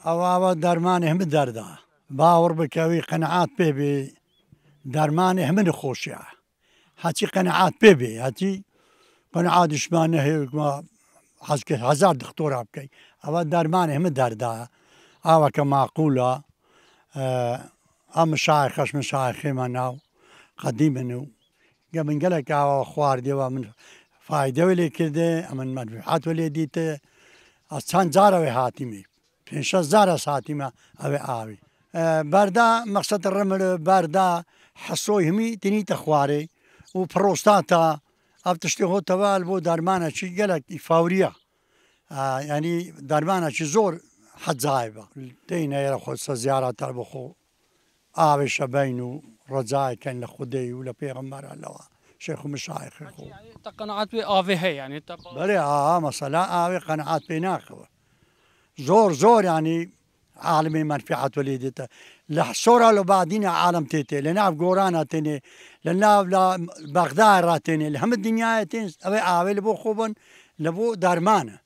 ئەوە دەرمانی هەموو دەردا باوەڕ بکەوی قەنەعات پێ بێ دەرمانی هەموو نەخۆشیە هەچی قەنەعات پێ بێ هەچی قەنەعاتیشمان هەیە حەزکە هەزار دکتۆرا بکەی ئەوە دەرمانی هەموو دەردا ئاوەکە ماقولە ئەم مشایخەش مشایخێمە ناو قەدیمن و من گەلێک ئاوە خواردیەوە من فایدەوە لێ کردێ ئەمن مەنفعاتوە لێ دیتە چەند جارەوەی هاتیمی 5,000 هاتیمە ئەوێ ئاوی بەردا مەقسەد ڕەمر بەردا حەسۆی هەمی تنیتە خوارێ و پرۆستاتە ئەو تشتی هۆتەوال بۆ دەرمانەکی گەلێکی فاوریە ینی دەرمانەکی زۆر حەجای بە دەینەیە خۆ زیارەتە بخۆ ئاوێشە بین و ڕجایکەن لە خودەی و لە پێغەمبەرە لەوە شێخ و مشایخی خۆ قەنەعات پێ ئاوێ هەیە یعنی بەڵێ مەسەلا ئاوێ قەنەعات پێ ناکەوە زۆر ینی عالمی منفعات ولی دیتە لە سۆرا لە بادینە عالم تێتێ لە ناو گۆرانە تێنێ لە ناو لە بەغدا ڕاتێنێ لە هەموو دنیاە تێن ئەوەی ئاوێ لە بۆ خۆبن لە بۆ دەرمانە